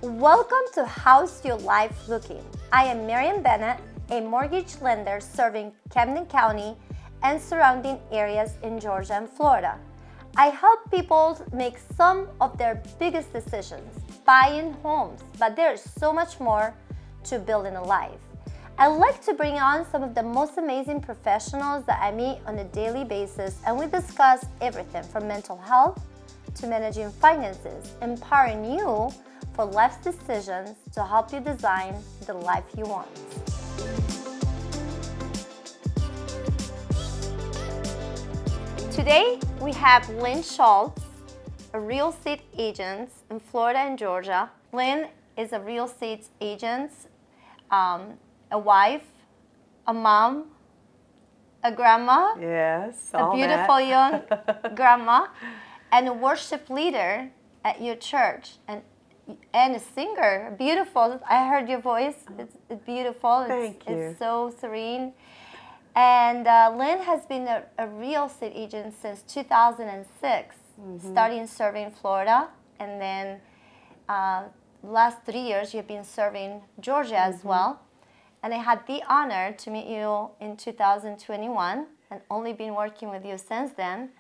Welcome to How's Your Life Looking? I am Marian Bennett, a mortgage lender serving Camden County and surrounding areas in Georgia and Florida. I help people make some of their biggest decisions, buying homes, but there's so much more to building a life. I like to bring on some of the most amazing professionals that I meet on a daily basis, and we discuss everything from mental health to managing finances, empowering you for life's decisions to help you design the life you want. Today, we have Lynn Schultz, a real estate agent in Florida and Georgia. Lynn is a real estate agent, a wife, a mom, a grandma, yes, a beautiful young grandma, and a worship leader at your church, and a singer. Beautiful. I heard your voice. It's beautiful. Thank you. It's so serene. And Lynn has been a real estate agent since 2006, starting serving Florida, and then last 3 years you've been serving Georgia as well. And I had the honor to meet you in 2021 and only been working with you since then.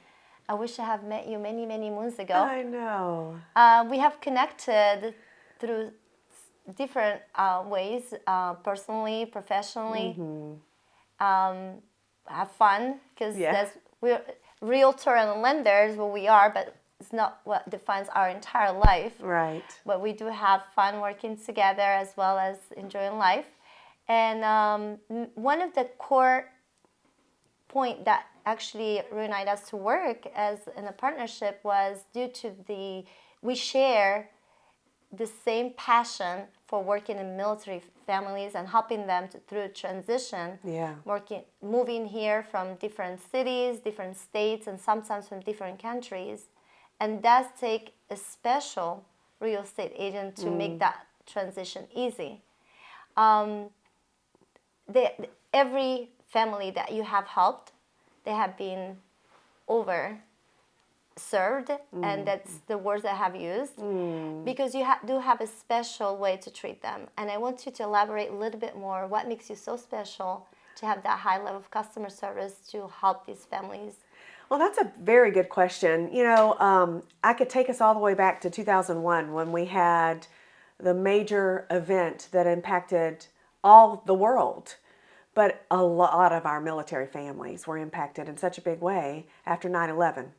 I wish I had met you many, many moons ago. I know. We have connected through different ways, personally, professionally. Have fun, because we're realtor and lenders, what we are, but it's not what defines our entire life. Right. But we do have fun working together as well as enjoying life. And one of the core point that actually reunited us to work as in a partnership was due to we share the same passion for working in military families and helping them through transition. Yeah. Moving here from different cities, different states, and sometimes from different countries. And does take a special real estate agent to make that transition easy. Every family that you have helped, they have been served, and that's the words I have used, because you do have a special way to treat them. And I want you to elaborate a little bit more. What makes you so special to have that high level of customer service to help these families? Well, that's a very good question. You know, I could take us all the way back to 2001 when we had the major event that impacted all the world. But a lot of our military families were impacted in such a big way after 9/11.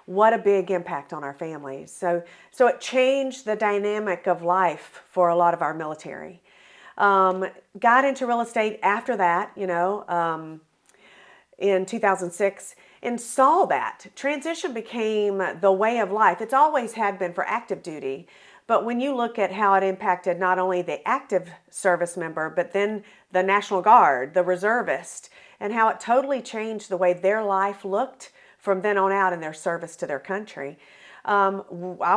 What a big impact on our families. So it changed the dynamic of life for a lot of our military. Got into real estate after that, in 2006, and saw that transition became the way of life. It's always had been for active duty. But when you look at how it impacted not only the active service member, but then the National Guard, the reservist, and how it totally changed the way their life looked from then on out in their service to their country. I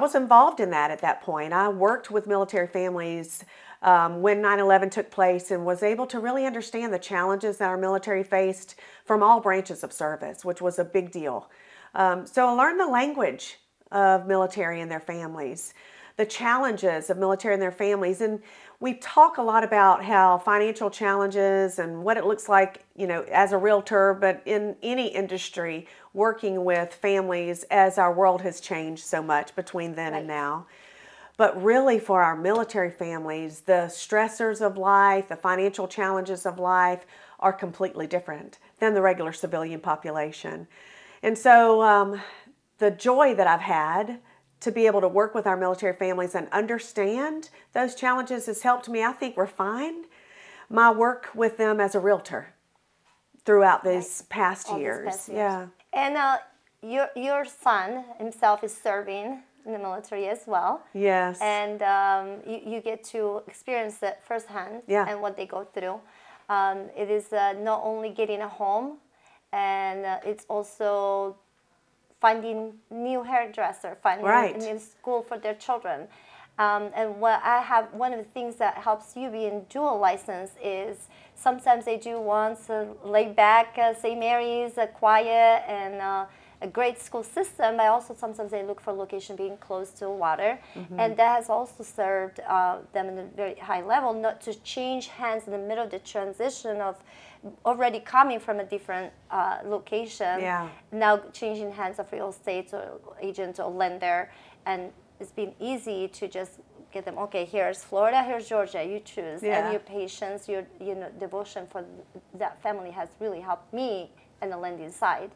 was involved in that at that point. I worked with military families when 9/11 took place and was able to really understand the challenges that our military faced from all branches of service, which was a big deal. So I learned the language of military and their families, the challenges of military and their families. And we talk a lot about how financial challenges and what it looks like, as a realtor, but in any industry, working with families as our world has changed so much between then and now. But really for our military families, the stressors of life, the financial challenges of life are completely different than the regular civilian population. And so the joy that I've had to be able to work with our military families and understand those challenges has helped me, I think, refine my work with them as a realtor throughout these past years. Yeah. And your son himself is serving in the military as well. Yes. And you get to experience it firsthand and what they go through. It is not only getting a home, and it's also finding new hairdresser, finding a new school for their children. And one of the things that helps you be in dual license is sometimes they do want to lay back, St. Mary's, quiet, and a great school system, but also sometimes they look for location being close to water, and that has also served them in a very high level, not to change hands in the middle of the transition of already coming from a different location, now changing hands of real estate or agent or lender, and it's been easy to just get them, okay, here's Florida, here's Georgia, you choose. And your patience, your devotion for that family has really helped me in the lending side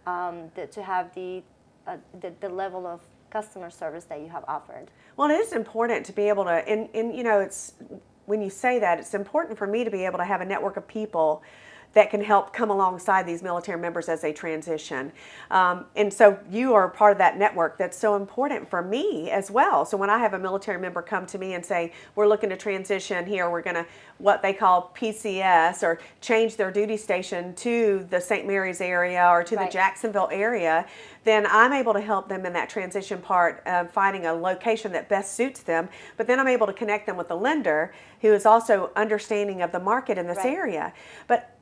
to have the level of customer service that you have offered. Well, it is important to be able to, and it's, when you say that, it's important for me to be able to have a network of people that can help come alongside these military members as they transition. And so you are part of that network that's so important for me as well. So when I have a military member come to me and say, we're looking to transition here, we're going to what they call PCS or change their duty station to the St. Mary's area or to the Jacksonville area, then I'm able to help them in that transition part, finding a location that best suits them. But then I'm able to connect them with a lender who is also understanding of the market in this area. But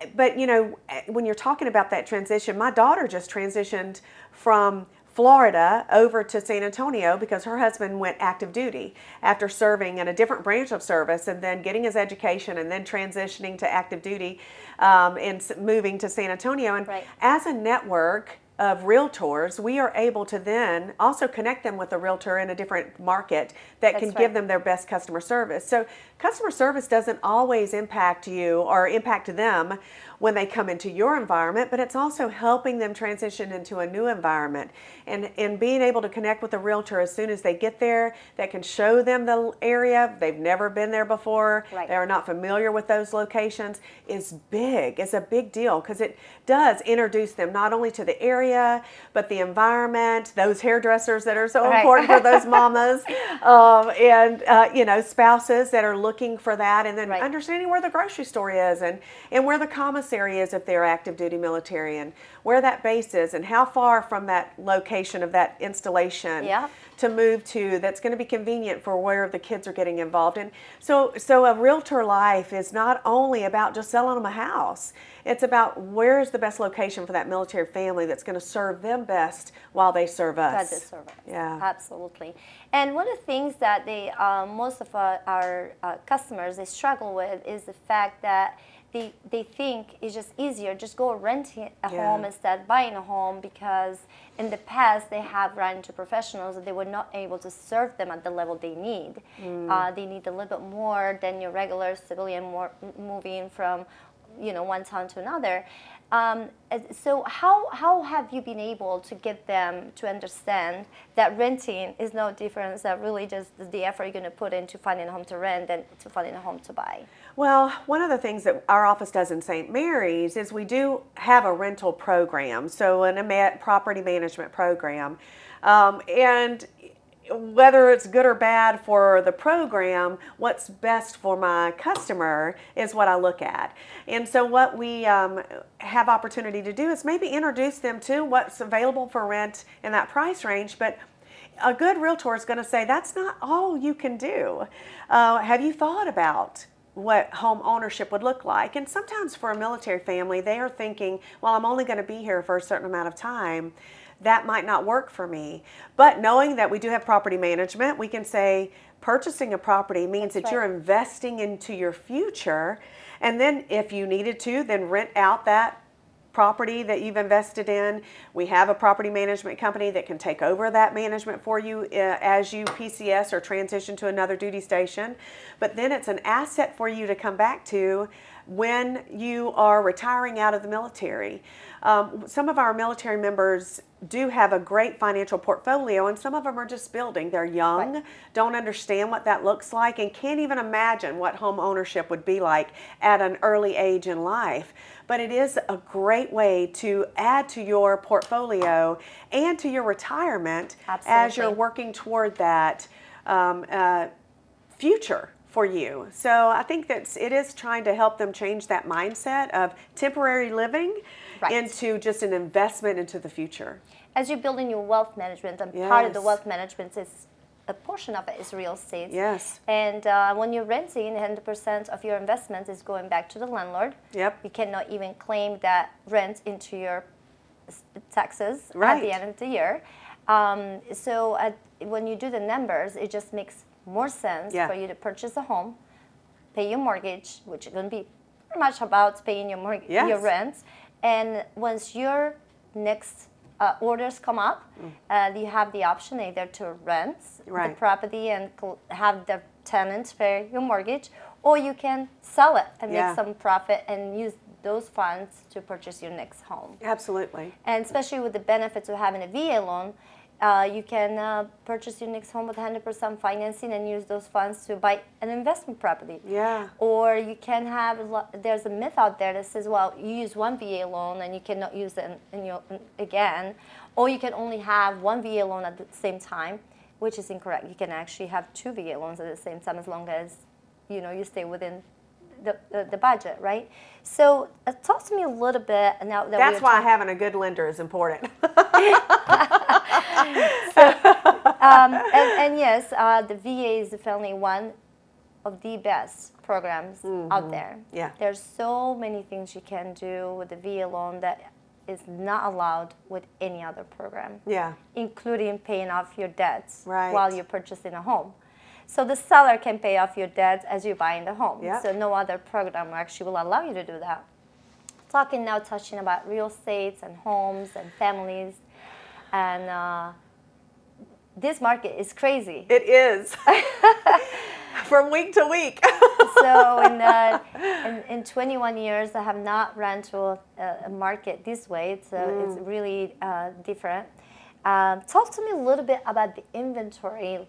when you're talking about that transition, my daughter just transitioned from Florida over to San Antonio because her husband went active duty after serving in a different branch of service and then getting his education and then transitioning to active duty and moving to San Antonio. And as a network of realtors, we are able to then also connect them with a realtor in a different market that can give them their best customer service. So customer service doesn't always impact you or impact them when they come into your environment, but it's also helping them transition into a new environment and being able to connect with a realtor as soon as they get there that can show them the area. They've never been there before. They are not familiar with those locations is big. It's a big deal because it does introduce them not only to the area, but the environment, those hairdressers that are so important for those mamas, and spouses that are looking for that, and then understanding where the grocery store is and where the commissary is if they're active duty military, and where that base is and how far from that location of that installation to move to that's going to be convenient for where the kids are getting involved in. So a realtor life is not only about just selling them a house. It's about where's the best location for that military family that's going to serve them best while they serve us. Yeah, absolutely. And one of the things that most of our customers they struggle with is the fact that they think it's just easier, just go renting a home instead of buying a home, because in the past they have run into professionals that they were not able to serve them at the level they need. They need a little bit more than your regular civilian moving from one town to another. So how have you been able to get them to understand that renting is no difference, that really just the effort you're going to put into finding a home to rent than to finding a home to buy? Well, one of the things that our office does in St. Mary's is we do have a rental program, so a property management program. And whether it's good or bad for the program, what's best for my customer is what I look at. And so what we have opportunity to do is maybe introduce them to what's available for rent in that price range, but a good realtor is going to say, that's not all you can do. Have you thought about what home ownership would look like? And sometimes for a military family, they are thinking, well, I'm only going to be here for a certain amount of time. That might not work for me. But knowing that we do have property management, we can say purchasing a property means that you're investing into your future. And then if you needed to, then rent out that property that you've invested in. We have a property management company that can take over that management for you as you PCS or transition to another duty station. But then it's an asset for you to come back to when you are retiring out of the military. Some of our military members do have a great financial portfolio, and some of them are just building. They're young, don't understand what that looks like, and can't even imagine what home ownership would be like at an early age in life. But it is a great way to add to your portfolio and to your retirement as you're working toward that future for you. So I think that it is trying to help them change that mindset of temporary living into just an investment into the future. As you're building your wealth management, and part of the wealth management is a portion of it is real estate. Yes. And when you're renting, 100% of your investment is going back to the landlord. Yep. You cannot even claim that rent into your taxes at Right. the end of the year. When you do the numbers, it just makes more sense Yeah. for you to purchase a home, pay your mortgage, which is going to be pretty much about paying your mortgage, Yes. your rent, and once your next orders come up, you have the option either to rent the Right. property and have the tenants pay your mortgage, or you can sell it and Yeah. make some profit and use those funds to purchase your next home. Absolutely. And especially with the benefits of having a VA loan, you can purchase your next home with 100% financing and use those funds to buy an investment property. Yeah. Or you can have, there's a myth out there that says, well, you use one VA loan and you cannot use it again. Or you can only have one VA loan at the same time, which is incorrect. You can actually have two VA loans at the same time as long as you stay within the budget, right? So talk to me a little bit now that That's why having a good lender is important. and yes, the VA is definitely one of the best programs out there. Yeah. There's so many things you can do with the VA loan that is not allowed with any other program. Yeah. Including paying off your debts Right. while you're purchasing a home. So the seller can pay off your debts as you're buying the home. Yeah. So no other program actually will allow you to do that. Talking now, touching about real estates and homes and families, and this market is crazy. It is. From week to week. So in 21 years, I have not run to a market this way. It's really different. Talk to me a little bit about the inventory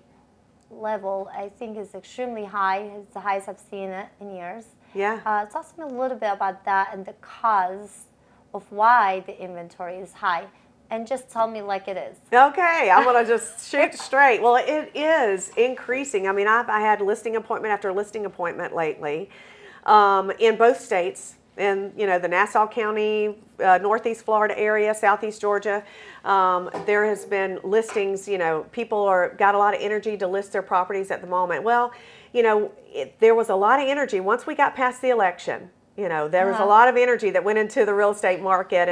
level. I think is extremely high. It's the highest I've seen it in years. Yeah. Talk to me a little bit about that and the cause of why the inventory is high. And just tell me like it is. Okay, I'm gonna just shoot straight. Well, it is increasing. I mean, I had listing appointment after listing appointment lately, in both states, in the Nassau County, Northeast Florida area, Southeast Georgia. There has been listings. People got a lot of energy to list their properties at the moment. Well, there was a lot of energy once we got past the election. There was a lot of energy that went into the real estate market,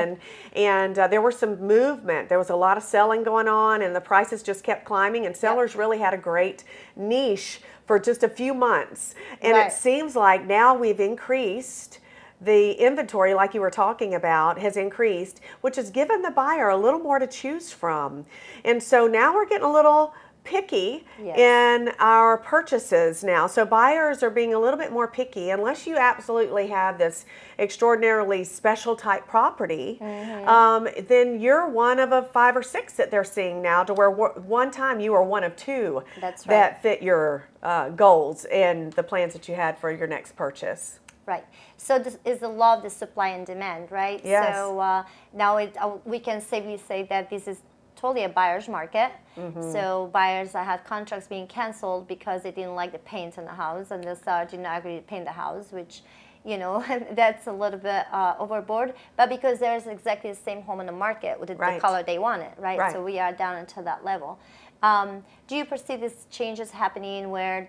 and there was some movement. There was a lot of selling going on, and the prices just kept climbing, and sellers really had a great niche for just a few months. And Right. it seems like now we've increased the inventory, like you were talking about, has increased, which has given the buyer a little more to choose from. And so now we're getting a little picky in our purchases now. So buyers are being a little bit more picky unless you absolutely have this extraordinarily special type property. Then you're one of a 5 or 6 that they're seeing now, to where one time you were one of 2 That's right. that fit your goals and the plans that you had for your next purchase. Right. So this is the law of the supply and demand, right? Yes. So now we can safely say that this is totally a buyer's market. So buyers that have contracts being canceled because they didn't like the paint in the house, and the seller did not agree to paint the house, which that's a little bit overboard. But because there's exactly the same home in the market with the color they wanted, right? So we are down into that level. Do you perceive these changes happening where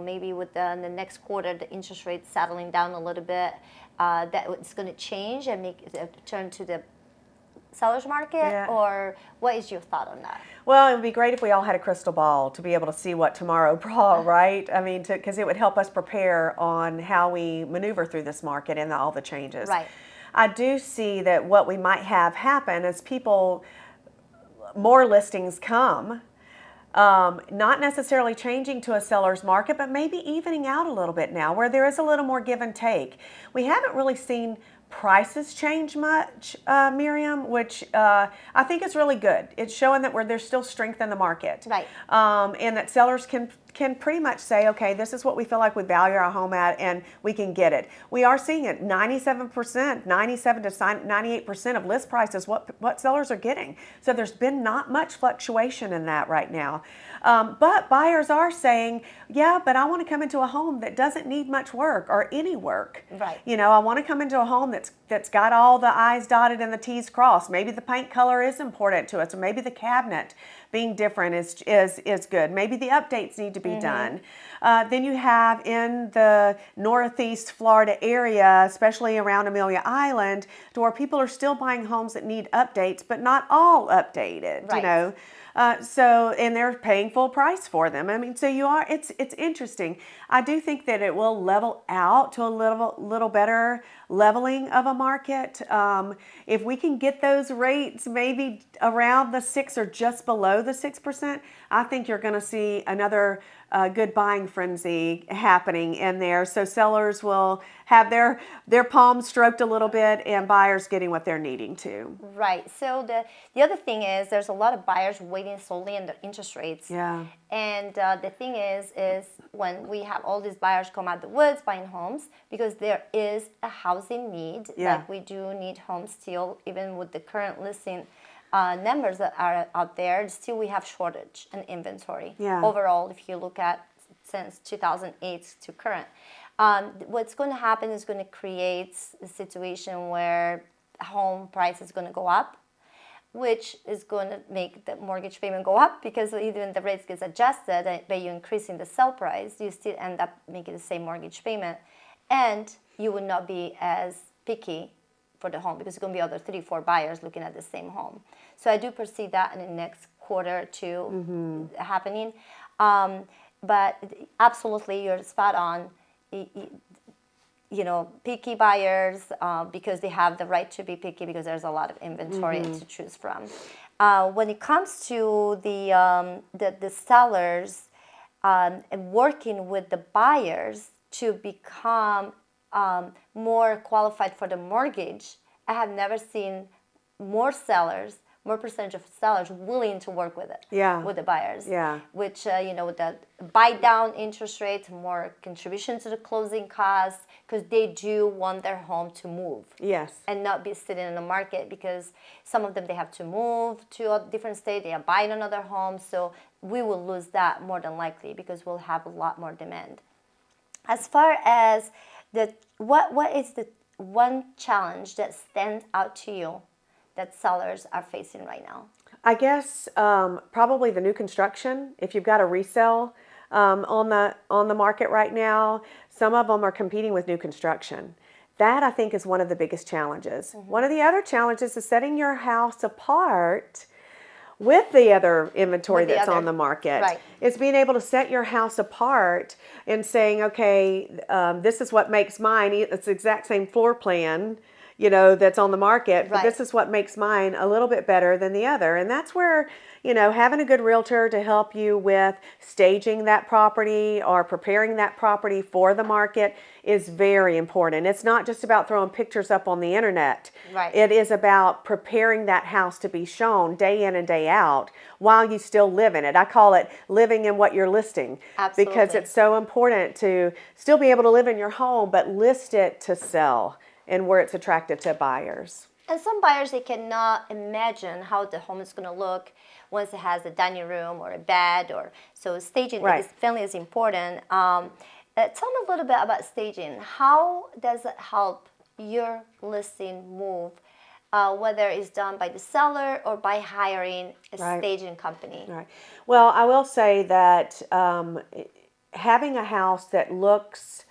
maybe with the next quarter the interest rate settling down a little bit, that it's going to change and make it turn to the seller's market, or what is your thought on that? Well, it would be great if we all had a crystal ball to be able to see what tomorrow brought, right? I mean, because it would help us prepare on how we maneuver through this market and all the changes. Right. I do see that what we might have happen is more listings come, not necessarily changing to a seller's market, but maybe evening out a little bit now, where there is a little more give and take. We haven't really seen prices change much, Miriam, which I think is really good. It's showing that there's still strength in the market, Right. And that sellers can pretty much say, okay, this is what we feel like we value our home at, and we can get it. We are seeing it 97%, 97 to 98% of list prices what sellers are getting. So there's been not much fluctuation in that right now. But buyers are saying, yeah, but I want to come into a home that doesn't need much work or any work. Right. I want to come into a home that's got all the I's dotted and the T's crossed. Maybe the paint color is important to us, or maybe the cabinet, being different is good. Maybe the updates need to be done. Then you have in the Northeast Florida area, especially around Amelia Island, to where people are still buying homes that need updates, but not all updated, you Right. know. And they're paying full price for them. I mean, so it's interesting. I do think that it will level out to a little better leveling of a market. If we can get those rates maybe around the 6 or just below the 6%, I think you're going to see another good buying frenzy happening in there. So sellers will have their palms stroked a little bit, and buyers getting what they're needing to. Right. So the other thing is there's a lot of buyers waiting solely on the interest rates. Yeah. And the thing is when we have all these buyers come out the woods buying homes, because there is a housing need. Yeah. Like we do need homes still, even with the current listing numbers that are out there. Still, we have shortage in inventory. Yeah. Overall, if you look at since 2008 to current, what's going to happen is going to create a situation where home price is going to go up, which is going to make the mortgage payment go up, because even the rates gets adjusted by you increasing the sell price, you still end up making the same mortgage payment, and you would not be as picky for the home because it's going to be other 3-4 buyers looking at the same home. So I do perceive that in the next quarter or two happening. But absolutely, you're spot on. You know, picky buyers because they have the right to be picky because there's a lot of inventory to choose from. When it comes to the sellers and working with the buyers to become more qualified for the mortgage, I have never seen more percentage of sellers willing to work with it, with the buyers. Yeah. Which, with the buy down interest rates, more contribution to the closing costs, because they do want their home to move. Yes. And not be sitting in the market, because some of them, they have to move to a different state, they are buying another home. So we will lose that more than likely because we'll have a lot more demand. As far as what is the one challenge that stands out to you that sellers are facing right now? I guess probably the new construction. If you've got a resale on the market right now, some of them are competing with new construction. That, I think, is one of the biggest challenges. One of the other challenges is setting your house apart with the other inventory that's on the market. Right. It's being able to set your house apart and saying, okay, this is what makes mine. It's the exact same floor plan, that's on the market, but this is what makes mine a little bit better than the other. And that's where, having a good realtor to help you with staging that property or preparing that property for the market is very important. It's not just about throwing pictures up on the internet. Right. It is about preparing that house to be shown day in and day out while you still live in it. I call it living in what you're listing. Absolutely. Because it's so important to still be able to live in your home, but list it to sell and where it's attractive to buyers. And some buyers, they cannot imagine how the home is going to look once it has a dining room or a bed, so staging is family is important. Tell me a little bit about staging. How does it help your listing move, whether it's done by the seller or by hiring a staging company? Right. Well, I will say that having a house that looks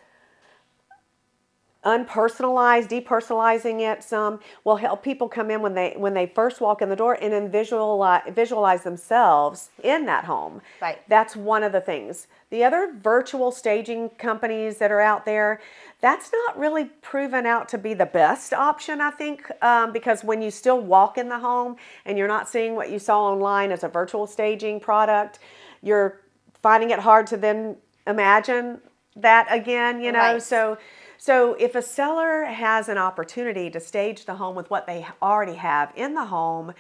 unpersonalized, depersonalizing it some will help people come in when they first walk in the door and then visualize themselves in that home. Right. That's one of the things. The other virtual staging companies that are out there, that's not really proven out to be the best option, I think, because when you still walk in the home and you're not seeing what you saw online as a virtual staging product, you're finding it hard to then imagine that again, Right. So if a seller has an opportunity to stage the home with what they already have in the home,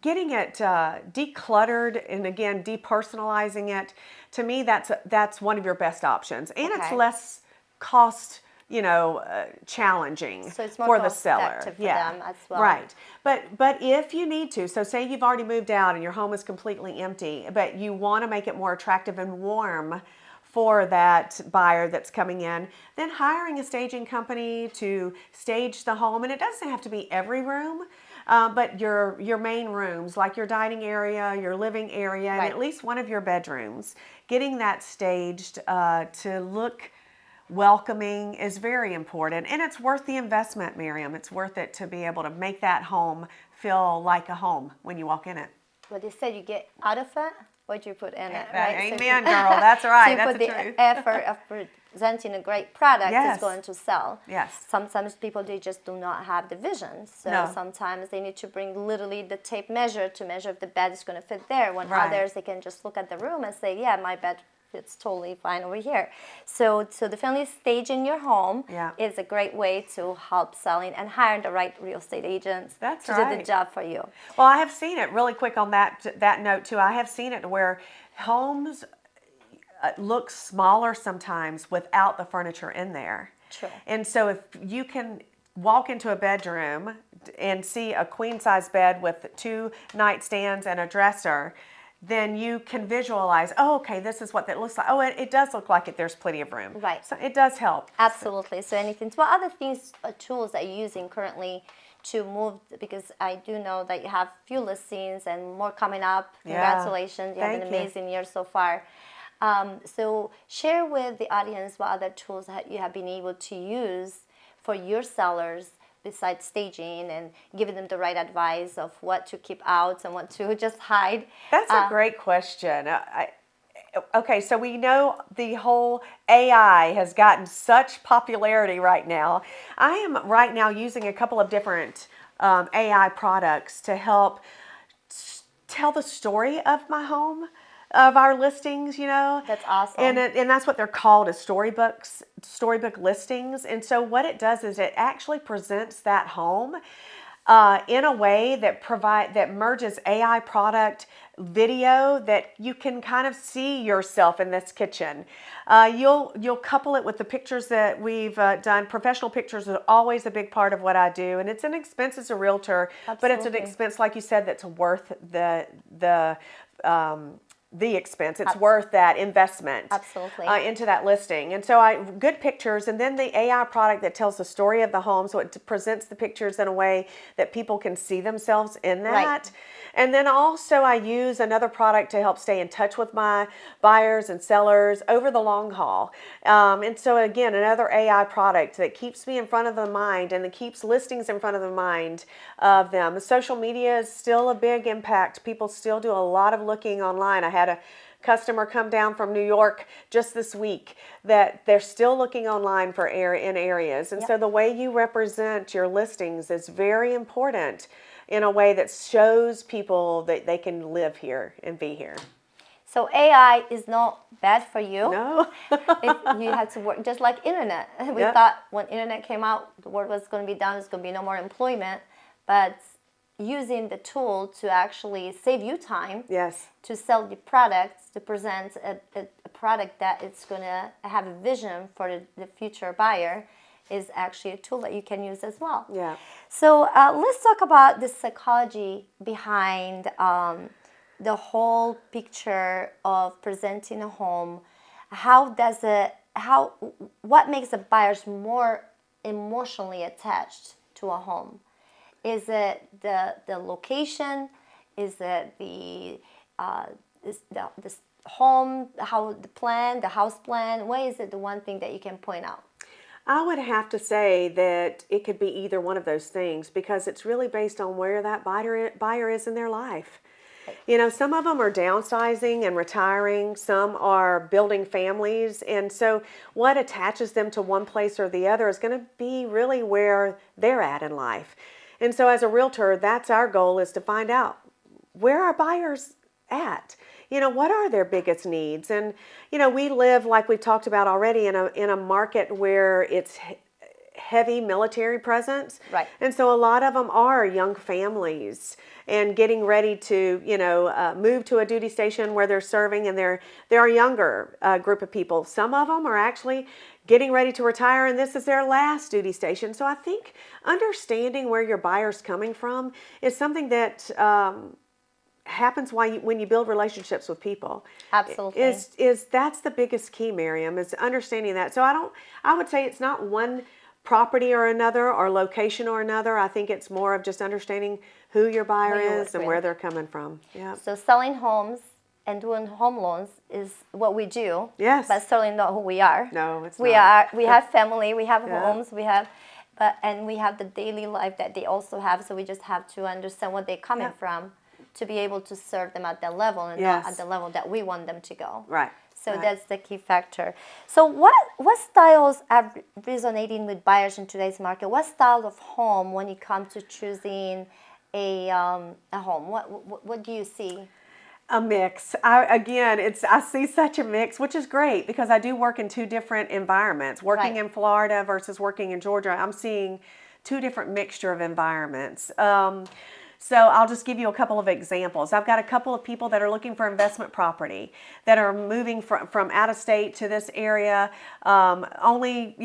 getting it decluttered and again depersonalizing it, to me that's one of your best options, and it's less cost challenging So it's more for the seller. cost-effective for them as well. Right. But if you need to, so say you've already moved out and your home is completely empty, but you want to make it more attractive and warm for that buyer that's coming in, then hiring a staging company to stage the home, and it doesn't have to be every room. but your main rooms, like your dining area, your living area, and Right. at least one of your bedrooms, getting that staged to look welcoming is very important, and it's worth the investment, Miriam. It's worth it to be able to make that home feel like a home when you walk in it. What they said, you get out of it what you put in it, That- right? amen, girl. That's right. So you That's put the the truth. effort of presenting a great product Yes. is going to sell. Yes. Sometimes people, they just do not have the vision. So No. sometimes they need to bring literally the tape measure to measure if the bed is going to fit there. When Right. others, they can just look at the room and say, yeah, my bed fits totally fine over here. So definitely staging your home Yeah. is a great way to help selling and hiring the right real estate agents That's to do right. the job for you. Well, I have seen it really quick on that note too. I have seen it where homes look smaller sometimes without the furniture in there. True. And so if you can walk into a bedroom and see a queen size bed with 2 nightstands and a dresser, then you can visualize, oh, okay, this is what that looks like. Oh, it does look like there's plenty of room. Right. So it does help. Absolutely. So anything. What other things, tools are you using currently to move? Because I do know that you have few listings and more coming up. Yeah. Congratulations. You have Thank an you. amazing year so far. So share with the audience what other tools that you have been able to use for your sellers besides staging and giving them the right advice of what to keep out and what to just hide. That's a great question. Okay, so we know the whole AI has gotten such popularity right now. I am right now using a couple of different AI products to help tell the story of my home, of our listings, you know. That's awesome. And that's what they're called, is storybook listings. And so what it does is it actually presents that home in a way that merges AI product video, that you can kind of see yourself in this kitchen. You'll couple it with the pictures that we've done. Professional pictures are always a big part of what I do, and it's an expense as a realtor, but it's an Absolutely. expense, like you said, that's worth the expense. It's worth that investment. Absolutely. Into that listing. And so good pictures, and then the AI product that tells the story of the home, so it presents the pictures in a way that people can see themselves in that. Right. And then also I use another product to help stay in touch with my buyers and sellers over the long haul. And so again, another AI product that keeps me in front of the mind and that keeps listings in front of the mind of them. Social media is still a big impact. People still do a lot of looking online. I had a customer come down from New York just this week that they're still looking online for in areas. And Yep. so the way you represent your listings is very important in a way that shows people that they can live here and be here. So AI is not bad for you. No. If you had to work just like internet. We Yep. thought when internet came out, the word was going to be done. There's going to be no more employment. But using the tool to actually save you time, Yes. to sell the products, to present a product that it's going to have a vision for the future buyer, is actually a tool that you can use as well. Yeah. So let's talk about the psychology behind the whole picture of presenting a home. What makes the buyers more emotionally attached to a home? Is it the location? Is it the home, the house plan? What is it, the one thing that you can point out? I would have to say that it could be either one of those things, because it's really based on where that buyer is in their life. You know, some of them are downsizing and retiring, some are building families, and so what attaches them to one place or the other is going to be really where they're at in life. And so as a realtor, that's our goal, is to find out where our buyers at. You know, what are their biggest needs? And, you know, we live, like we've talked about already, in a market where it's heavy military presence. Right. And so a lot of them are young families and getting ready to, move to a duty station where they're serving, and they're a younger group of people. Some of them are actually getting ready to retire, and this is their last duty station. So I think understanding where your buyer's coming from is something that happens when you build relationships with people. Absolutely. Is that's the biggest key, Miriam, is understanding that. So I would say it's not one property or another or location or another. I think it's more of just understanding who your buyer Who you're is and where they're coming from. Yeah. So selling homes and doing home loans is what we do. Yes. But certainly not who we are. No, it's we not. We have family, we have Yeah. homes, and we have the daily life that they also have. So we just have to understand what they're coming from to be able to serve them at that level and not at the level that we want them to go. Right. So that's the key factor. So what styles are resonating with buyers in today's market? What style of home when it comes to choosing a home? What do you see? A mix. I see such a mix, which is great because I do work in two different environments. Working in Florida versus working in Georgia, I'm seeing two different mixture of environments. So I'll just give you a couple of examples. I've got a couple of people that are looking for investment property that are moving from out of state to this area only,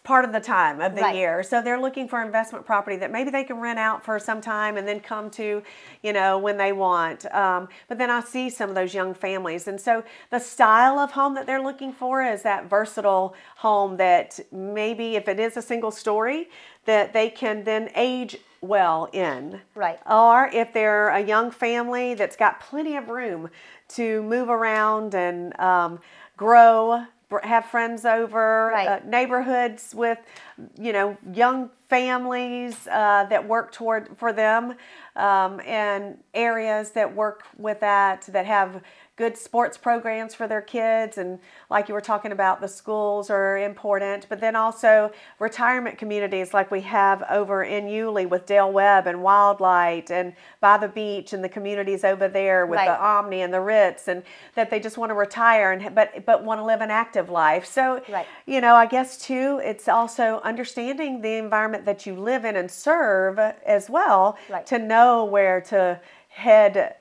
part of the time of the year. So they're looking for investment property that maybe they can rent out for some time and then come to, when they want. But then I see some of those young families. And so the style of home that they're looking for is that versatile home that maybe if it is a single story, that they can then age well in. Right. Or if they're a young family that's got plenty of room to move around and grow, have friends over, neighborhoods with, young families that work for them, and areas that work with that have good sports programs for their kids. And like you were talking about, the schools are important, but then also retirement communities like we have over in Yulee with Dale Webb and Wildlight and by the beach and the communities over there with the Omni and the Ritz, and that they just want to retire but want to live an active life. So, I guess too, it's also understanding the environment that you live in and serve as well to know where to head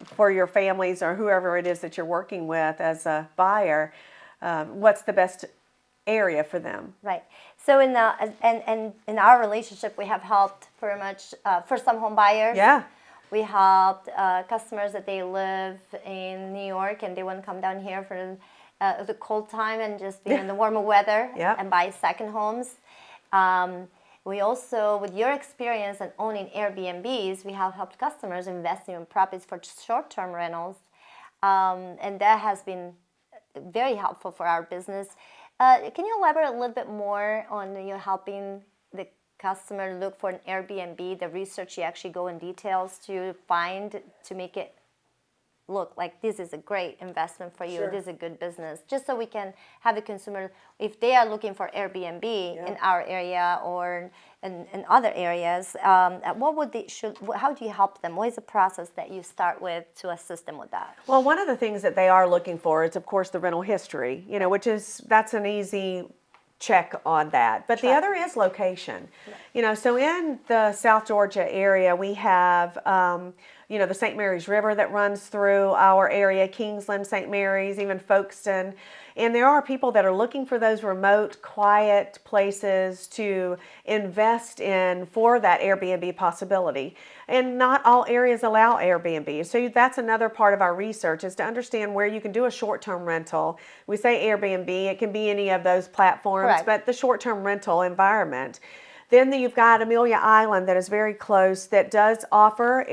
for your families or whoever it is that you're working with as a buyer. What's the best area for them? Right. So in our relationship, we have helped pretty much first-time home buyers. Yeah. We helped customers that they live in New York and they want to come down here for the cold time and just be in the warmer weather and buy second homes. We also, with your experience in owning Airbnbs, we have helped customers investing in properties for short-term rentals, and that has been very helpful for our business. Can you elaborate a little bit more on helping the customer look for an Airbnb, the research you actually go in details to find to make it look like this is a great investment for you, this is a good business, just so we can have the consumer, if they are looking for Airbnb in our area or in other areas, how do you help them? What is the process that you start with to assist them with that? Well, one of the things that they are looking for is, of course, the rental history, that's an easy check on that. But the other is location. So in the South Georgia area, we have the St. Mary's River that runs through our area, Kingsland, St. Mary's, even Folkestone. And there are people that are looking for those remote, quiet places to invest in for that Airbnb possibility. And not all areas allow Airbnb. So that's another part of our research, is to understand where you can do a short-term rental. We say Airbnb, it can be any of those platforms, but the short-term rental environment. Then you've got Amelia Island that is very close that does offer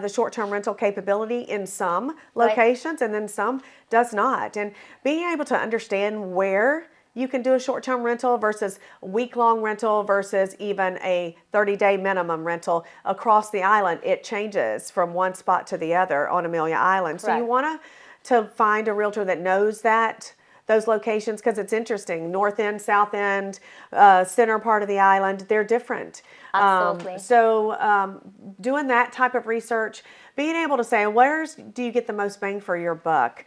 the short-term rental capability in some locations and then some does not. And being able to understand where you can do a short-term rental versus a week-long rental versus even a 30-day minimum rental across the island, it changes from one spot to the other on Amelia Island. So you want to find a realtor that knows those locations, because it's interesting. North end, south end, center part of the island, they're different. Absolutely. So doing that type of research, being able to say, where do you get the most bang for your buck?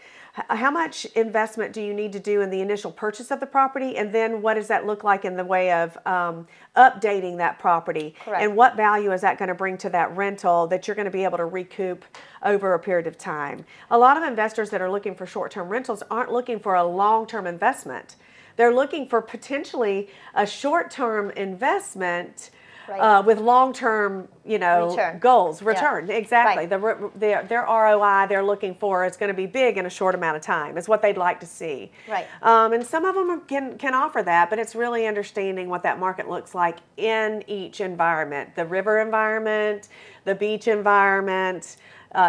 How much investment do you need to do in the initial purchase of the property? And then what does that look like in the way of updating that property? And what value is that going to bring to that rental that you're going to be able to recoup over a period of time? A lot of investors that are looking for short-term rentals aren't looking for a long-term investment. They're looking for potentially a short-term investment Right. with long-term, Return. goals. Yeah. Return, exactly. Right. Their ROI they're looking for is going to be big in a short amount of time. Is what they'd like to see. Right. And some of them can offer that, but it's really understanding what that market looks like in each environment: the river environment, the beach environment,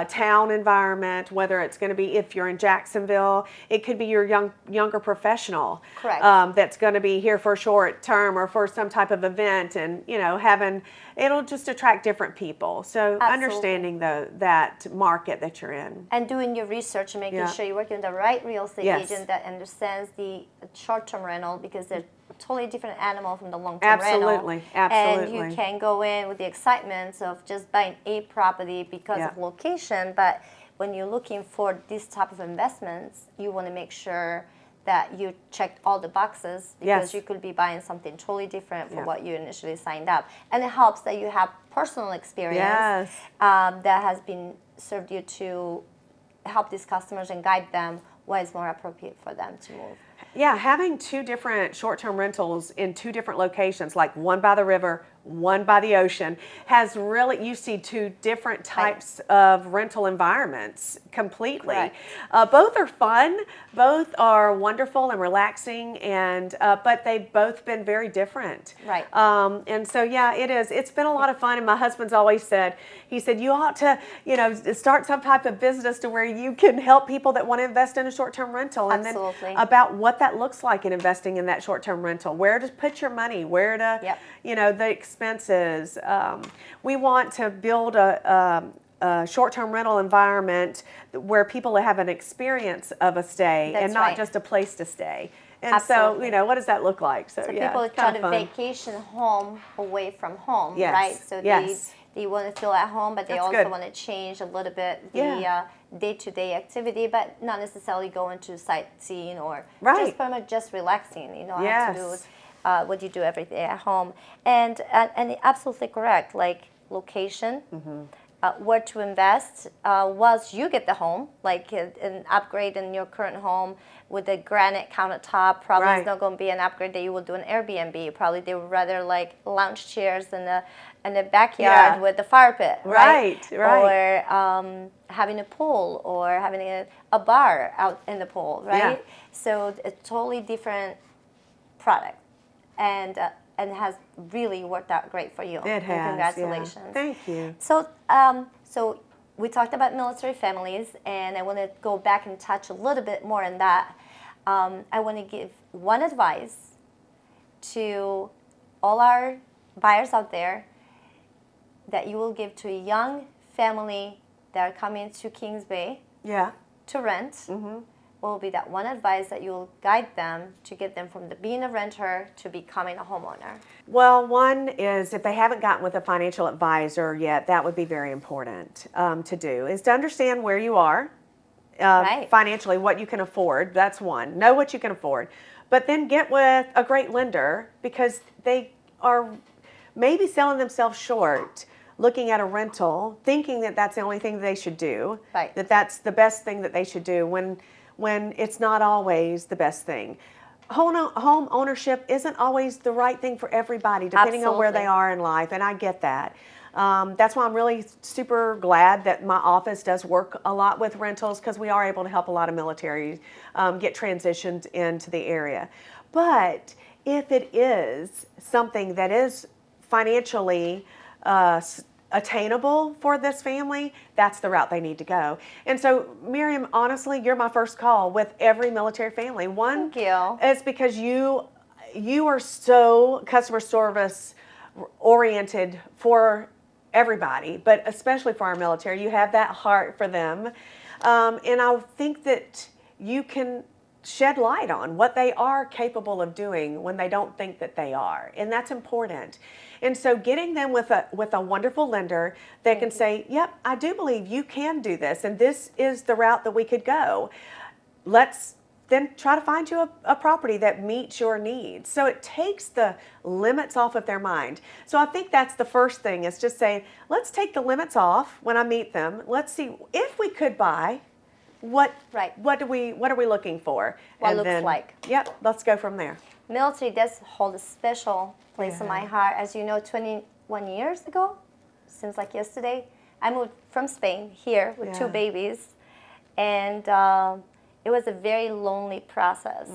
town environment. Whether it's going to be, if you're in Jacksonville, it could be your younger professional. Correct. That's going to be here for a short term or for some type of event, and it'll just attract different people. So Absolutely. understanding that market that you're in. And doing your research and making Yeah. sure you're working with the right real estate Yes. agent that understands the short-term rental, because they're a totally different animal from the long-term rental. Absolutely. And you can go in with the excitement of just buying a property because Yeah. of location, but when you're looking for this type of investments, you want to make sure that you checked all the boxes, because Yes. you could be buying something totally different from Yeah. what you initially signed up. And it helps that you have personal experience Yes. that has been served you to help these customers and guide them what is more appropriate for them to move. Yeah, having two different short-term rentals in two different locations, like one by the river, one by the ocean, has really, you see two different types of rental environments completely. Correct. Both are fun, both are wonderful and relaxing, and but they've both been very different. Right. And so, yeah, it is. It's been a lot of fun, and my husband's always said, he said, you ought to, start some type of business to where you can help people that want to invest in a short-term rental. And Absolutely. then about what that looks like in investing in that short-term rental, where to put your money, where to, Yep. the expenses. We want to build a short-term rental environment where people have an experience of a stay That's and not right. just a place to stay. And Absolutely. so, what does that look like? So, yeah, People it's try kind to of fun. vacation home away from home, Yes. right? So Yes. they want to feel at home, but they That's also good. want to change a little bit the Yeah. day-to-day activity, but not necessarily going to sightseeing or Right. just pretty much just relaxing. Have to Yes. do with what you do every day at home. And absolutely correct, like location. Mm-hmm. Where to invest once you get the home, like an upgrade in your current home with a granite countertop. Probably Right. it's not going to be an upgrade that you will do an Airbnb. Probably they would rather like lounge chairs in the backyard Yeah. with the fire pit, right? Right. Or having a pool, or having a bar out in the pool, right? Yeah. So a totally different product, and has really worked out great for you. It has. And congratulations. Yeah. Thank you. So, so we talked about military families, and I want to go back and touch a little bit more on that. I want to give one advice to all our buyers out there that you will give to a young family that are coming to Kings Bay Yeah. to rent. Mm-hmm. What will be that one advice that you will guide them to get them from being a renter to becoming a homeowner? Well, one is, if they haven't gotten with a financial advisor yet, that would be very important to do, is to understand where you are Right. financially, what you can afford. That's one. Know what you can afford. But then get with a great lender, because they are maybe selling themselves short looking at a rental, thinking that that's the only thing they should do, Right. that that's the best thing that they should do, when it's not always the best thing. Home ownership isn't always the right thing for everybody, depending on where they Absolutely. are in life, and I get that. That's why I'm really super glad that my office does work a lot with rentals, because we are able to help a lot of military get transitioned into the area. But if it is something that is financially attainable for this family, that's the route they need to go. And so, Miriam, honestly, you're my first call with every military family. One, Thank you. it's because you are so customer service oriented for everybody, but especially for our military. You have that heart for them, and I think that you can shed light on what they are capable of doing when they don't think that they are, and that's important. And so getting them with a wonderful lender that can say, yep, I do believe you can do this, and this is the route that we could go. Let's then try to find you a property that meets your needs. So it takes the limits off of their mind. So I think that's the first thing, is just saying, let's take the limits off when I meet them. Let's see if we could buy. What are we looking for? What looks like. Yep, let's go from there. Military does hold a special place in my heart. As you know, 21 years ago. Seems like yesterday. I moved from Spain here with two babies, and it was a very lonely process,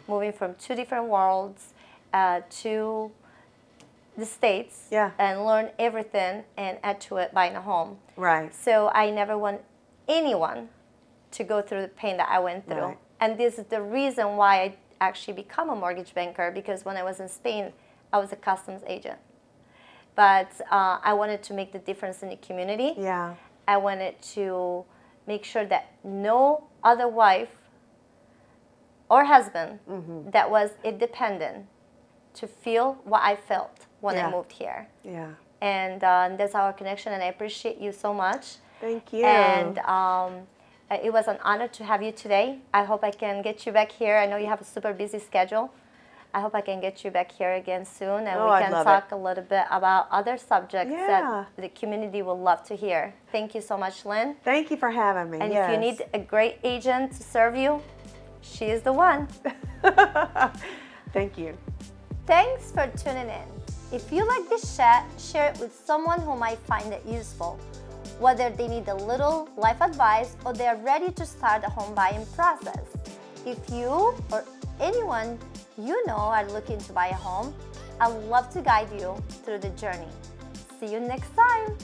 moving from two different worlds to the States and learn everything and add to it buying a home. Right. So I never want anyone to go through the pain that I went through. Right. And this is the reason why I actually become a mortgage banker, because when I was in Spain, I was a customs agent. But I wanted to make the difference in the community. Yeah. I wanted to make sure that no other wife or husband that was independent to feel what I felt when I moved here. Yeah. And that's our connection, and I appreciate you so much. Thank you. And it was an honor to have you today. I hope I can get you back here. I know you have a super busy schedule. I hope I can get you back here again soon, and we can talk a little bit about other subjects that the community will love to hear. Thank you so much, Lynn. Thank you for having me. And if you need a great agent to serve you, she is the one. Thank you. Thanks for tuning in. If you like this chat, share it with someone who might find it useful, whether they need a little life advice or they are ready to start the home buying process. If you or anyone you know are looking to buy a home, I'd love to guide you through the journey. See you next time.